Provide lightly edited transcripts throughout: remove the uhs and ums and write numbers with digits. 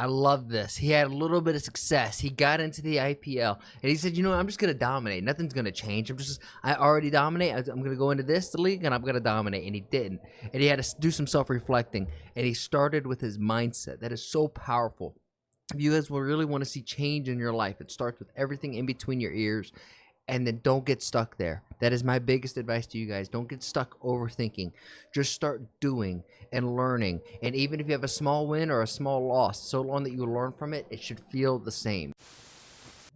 I love this. He had a little bit of success. He got into the IPL and he said, you know, I'm just going to dominate. Nothing's going to change. I already dominate. I'm going to go into this league and I'm going to dominate. And he didn't. And he had to do some self-reflecting. And he started with his mindset. That is so powerful. If you guys will really want to see change in your life, it starts with everything in between your ears. And then don't get stuck there. That is my biggest advice to you guys. Don't get stuck overthinking. Just start doing and learning. And even if you have a small win or a small loss, so long that you learn from it, it should feel the same.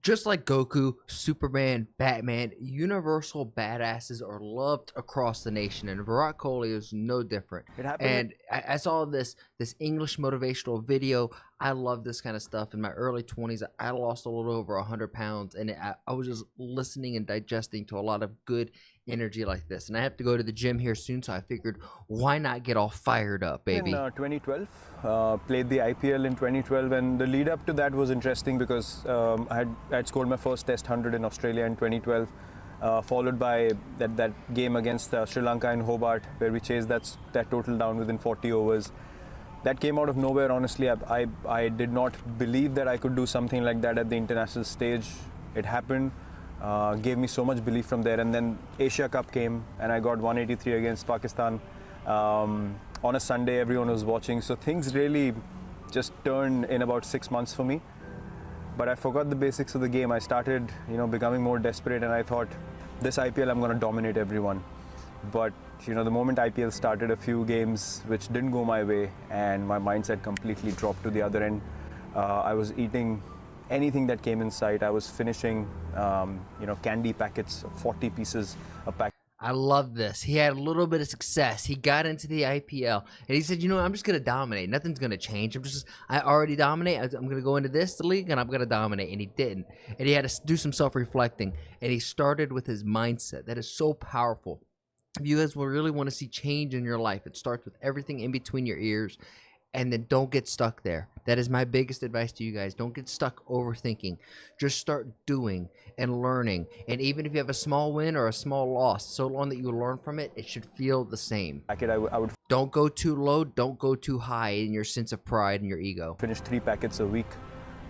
Just like Goku, Superman, Batman, universal badasses are loved across the nation, and Virat Kohli is no different. It happened. And I saw this English motivational video. I love this kind of stuff. In my early 20s, I lost a little over 100 pounds, and I was just listening and digesting to a lot of good energy like this. And I have to go to the gym here soon, so I figured, why not get all fired up, baby? In 2012, played the IPL in 2012, and the lead up to that was interesting because I had scored my first Test 100 in Australia in 2012, followed by that game against Sri Lanka in Hobart, where we chased that total down within 40 overs. That came out of nowhere. Honestly, I did not believe that I could do something like that at the international stage. It happened. Gave me so much belief from there, and then Asia Cup came and I got 183 against Pakistan on a Sunday. Everyone was watching, so things really just turned in about 6 months for me. But I forgot the basics of the game. I started, becoming more desperate, and I thought, this IPL I'm going to dominate everyone. But the moment IPL started, a few games which didn't go my way, and my mindset completely dropped to the other end. I was eating anything that came in sight. I was finishing, candy packets, 40 pieces a pack. I love this. He had a little bit of success. He got into the IPL and he said, you know, I'm just going to dominate. Nothing's going to change. I already dominate. I'm going to go into this league and I'm going to dominate. And he didn't. And he had to do some self-reflecting. And he started with his mindset. That is so powerful. If you guys will really want to see change in your life, it starts with everything in between your ears. And then don't get stuck there. That is my biggest advice to you guys. Don't get stuck overthinking. Just start doing and learning. And even if you have a small win or a small loss, so long that you learn from it, it should feel the same. I would Don't go too low. Don't go too high in your sense of pride and your ego. finish 3 packets a week.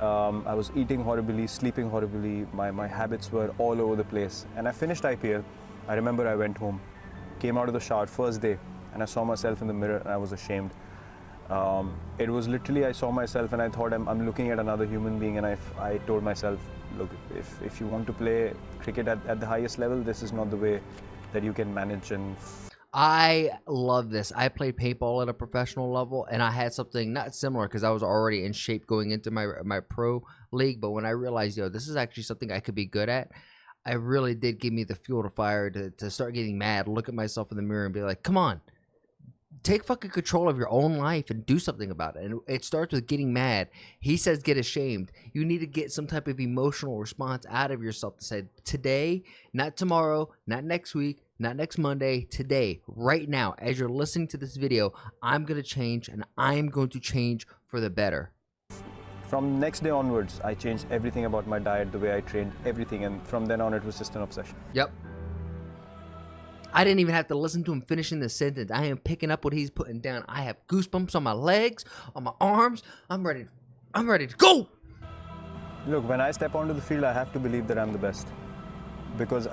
I was eating horribly, sleeping horribly. My habits were all over the place. And I finished IPL. I remember I went home, came out of the shower first day, and I saw myself in the mirror and I was ashamed. It was literally, I saw myself and I thought, I'm looking at another human being, and I told myself, look, if you want to play cricket at the highest level, this is not the way that you can manage. And I love this. I played paintball at a professional level, and I had something not similar because I was already in shape going into my pro league. But when I realized, this is actually something I could be good at, I really did give me the fuel to fire to start getting mad, look at myself in the mirror and be like, come on. Take fucking control of your own life and do something about it. And it starts with getting mad. He says get ashamed. You need to get some type of emotional response out of yourself to say, today, not tomorrow, not next week, not next Monday, today, right now, as you're listening to this video, I'm going to change, and I'm going to change for the better. from next day onwards, I changed everything about my diet, the way I trained, everything. And from then on, it was just an obsession. Yep. I didn't even have to listen to him finishing the sentence. I am picking up what he's putting down. I have goosebumps on my legs, on my arms. I'm ready to go. Look, when I step onto the field, I have to believe that I'm the best. Because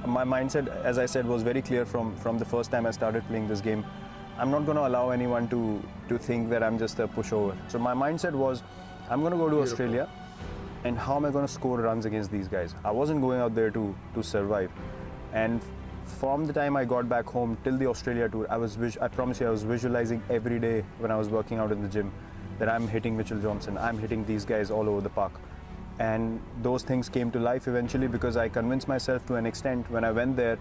my mindset, as I said, was very clear from the first time I started playing this game. I'm not going to allow anyone to think that I'm just a pushover. So my mindset was, I'm going to go to Australia, and how am I going to score runs against these guys? I wasn't going out there to survive. And from the time I got back home till the Australia tour, I promise you, I was visualizing every day when I was working out in the gym that I'm hitting Mitchell Johnson, I'm hitting these guys all over the park. And those things came to life eventually because I convinced myself to an extent. When I went there,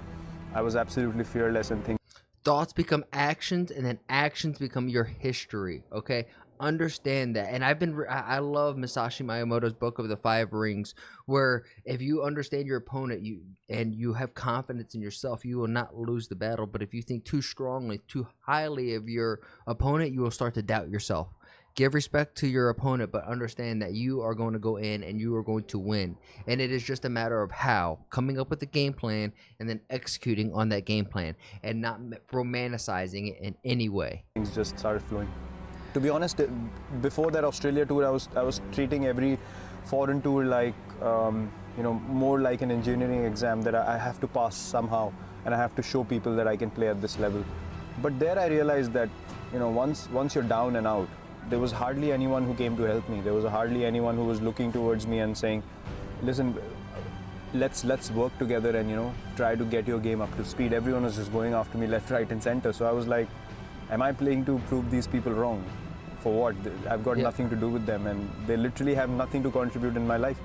I was absolutely fearless and things. Thoughts become actions, and then actions become your history, okay? Understand that. And I love Masashi Miyamoto's book of the 5 rings, where if you understand your opponent and you have confidence in yourself, you will not lose the battle. But if you think too strongly, too highly of your opponent, you will start to doubt yourself. Give respect to your opponent, but understand that you are going to go in and you are going to win. And it is just a matter of how, coming up with a game plan and then executing on that game plan and not romanticizing it in any way. Things just started flowing. To be honest, before that Australia tour, I was treating every foreign tour like more like an engineering exam that I have to pass somehow, and I have to show people that I can play at this level. But there I realized that once you're down and out, there was hardly anyone who came to help me. There was hardly anyone who was looking towards me and saying, listen, let's work together and try to get your game up to speed. Everyone was just going after me left, right and center. So I was like, am I playing to prove these people wrong? For what? I've got nothing to do with them, and they literally have nothing to contribute in my life.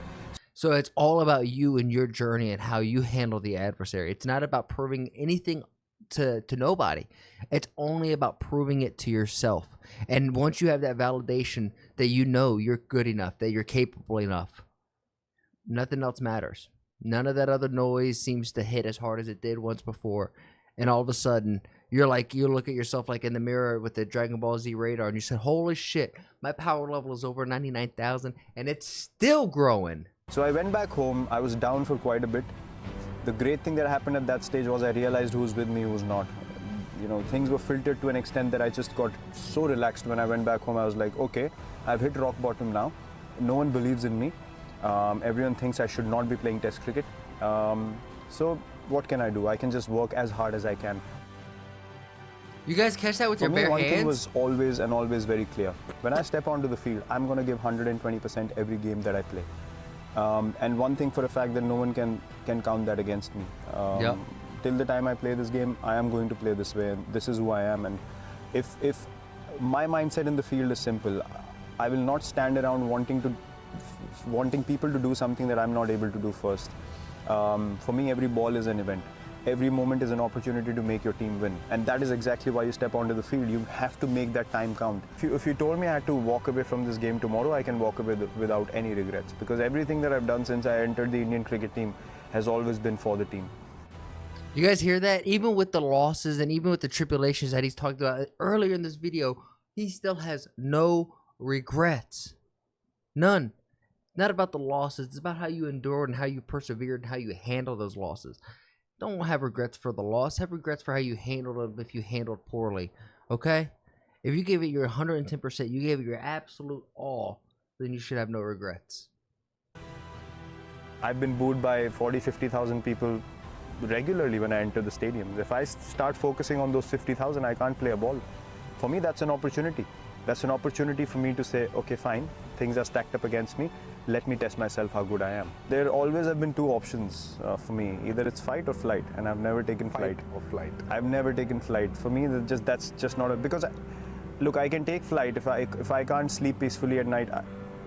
So it's all about you and your journey and how you handle the adversary. It's not about proving anything to nobody. It's only about proving it to yourself. And once you have that validation that you're good enough, that you're capable enough, nothing else matters. None of that other noise seems to hit as hard as it did once before. And all of a sudden, you look at yourself like in the mirror with the Dragon Ball Z radar, and you said, holy shit, my power level is over 99,000 and it's still growing. So I went back home. I was down for quite a bit. The great thing that happened at that stage was I realized who was with me, who was not. Things were filtered to an extent that I just got so relaxed when I went back home. I was like, okay, I've hit rock bottom now. No one believes in me. Everyone thinks I should not be playing Test cricket. So what can I do? I can just work as hard as I can. You guys catch that with your bare hands? For me, one thing was always very clear. When I step onto the field, I'm going to give 120% every game that I play. And one thing for a fact that no one can count that against me. Till the time I play this game, I am going to play this way, and this is who I am. And if my mindset in the field is simple, I will not stand around wanting people to do something that I'm not able to do first. For me, every ball is an event. Every moment is an opportunity to make your team win. And that is exactly why you step onto the field. You have to make that time count. If you told me I had to walk away from this game tomorrow, I can walk away without any regrets. Because everything that I've done since I entered the Indian cricket team has always been for the team. You guys hear that? Even with the losses and even with the tribulations that he's talked about earlier in this video, he still has no regrets. None. Not about the losses. It's about how you endured and how you persevered and how you handle those losses. Don't have regrets for the loss. Have regrets for how you handled it if you handled poorly. Okay? If you gave it your 110%, you gave it your absolute all, then you should have no regrets. I've been booed by 40, 50,000 people regularly when I enter the stadium. If I start focusing on those 50,000, I can't play a ball. For me, that's an opportunity. That's an opportunity for me to say, okay, fine, things are stacked up against me. Let me test myself how good I am. There always have been two options for me. Either it's fight or flight, and I've never taken flight. Or flight. I've never taken flight. For me, that's just not because look, I can take flight if I can't sleep peacefully at night.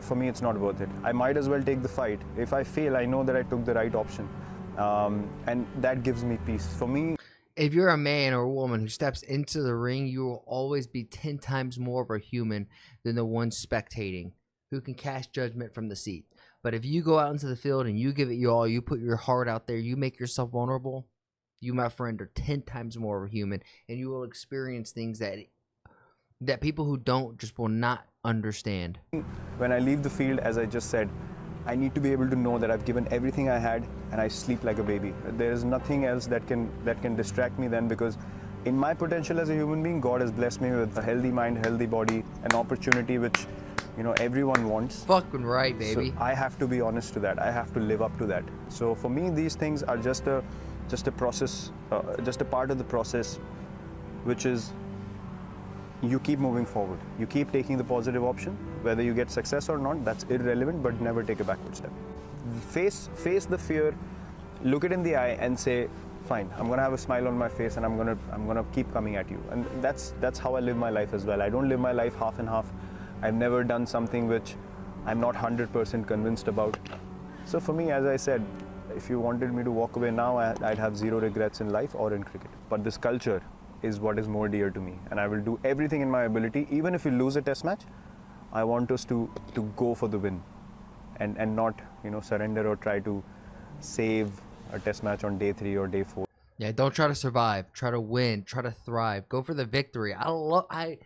For me, it's not worth it. I might as well take the fight. If I fail, I know that I took the right option, and that gives me peace. For me, if you're a man or a woman who steps into the ring, you will always be 10 times more of a human than the one spectating, who can cast judgment from the seat. But if you go out into the field and you give it your all, you put your heart out there, you make yourself vulnerable, you, my friend, are 10 times more of a human, and you will experience things that people who don't just will not understand. When I leave the field, as I just said, I need to be able to know that I've given everything I had and I sleep like a baby. There is nothing else that can distract me then, because in my potential as a human being, God has blessed me with a healthy mind, healthy body, an opportunity which everyone wants. Fucking right, baby. So I have to be honest to that. I have to live up to that. So for me, these things are just a process, just a part of the process, which is you keep moving forward. You keep taking the positive option. Whether you get success or not, that's irrelevant, but never take a backward step. Face the fear, look it in the eye and say, fine, I'm gonna have a smile on my face and I'm gonna keep coming at you. And that's how I live my life as well. I don't live my life half and half. I've never done something which I'm not 100% convinced about. So for me, as I said, if you wanted me to walk away now, I'd have zero regrets in life or in cricket. But this culture is what is more dear to me, and I will do everything in my ability. Even if we lose a test match, I want us to go for the win and not surrender or try to save a test match on day 3 or day 4. Yeah, don't try to survive. Try to win. Try to thrive. Go for the victory. I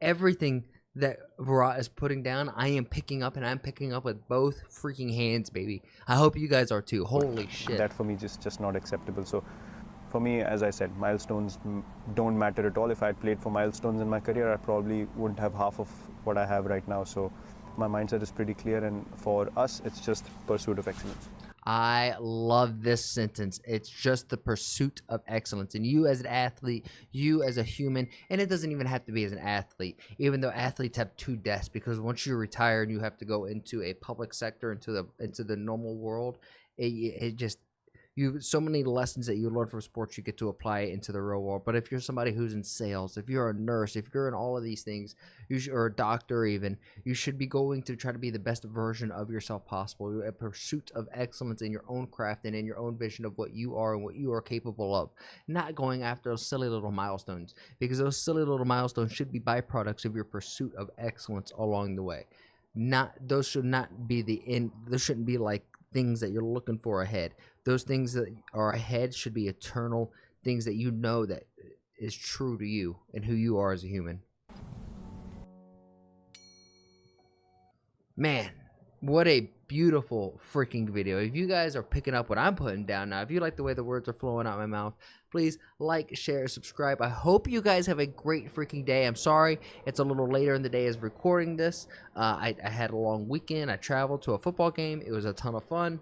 everything that Virat is putting down, I am picking up, and I'm picking up with both freaking hands, baby. I hope you guys are too. Holy shit. That for me just not acceptable. So for me, as I said, milestones don't matter at all. If I had played for milestones in my career, I probably wouldn't have half of what I have right now. So my mindset is pretty clear, and for us, it's just pursuit of excellence. I love this sentence. It's just the pursuit of excellence. And you as an athlete, you as a human, and it doesn't even have to be as an athlete, even though athletes have two deaths, because once you retire and you have to go into a public sector, into the normal world, it just, you, so many lessons that you learn from sports, you get to apply it into the real world. But if you're somebody who's in sales, if you're a nurse, if you're in all of these things, or a doctor even, you should be going to try to be the best version of yourself possible. A pursuit of excellence in your own craft and in your own vision of what you are and what you are capable of. Not going after those silly little milestones, because those silly little milestones should be byproducts of your pursuit of excellence along the way. Those should not be the end. Those shouldn't be like things that you're looking for ahead. Those things that are ahead should be eternal things that you know that is true to you and who you are as a human. Man, what a beautiful freaking video. If you guys are picking up what I'm putting down now, if you like the way the words are flowing out my mouth, please like, share, subscribe. I hope you guys have a great freaking day. I'm sorry it's a little later in the day as recording this. I had a long weekend. I traveled to a football game. It was a ton of fun.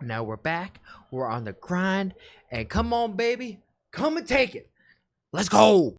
Now we're back. We're on the grind. And come on, baby. Come and take it. Let's go.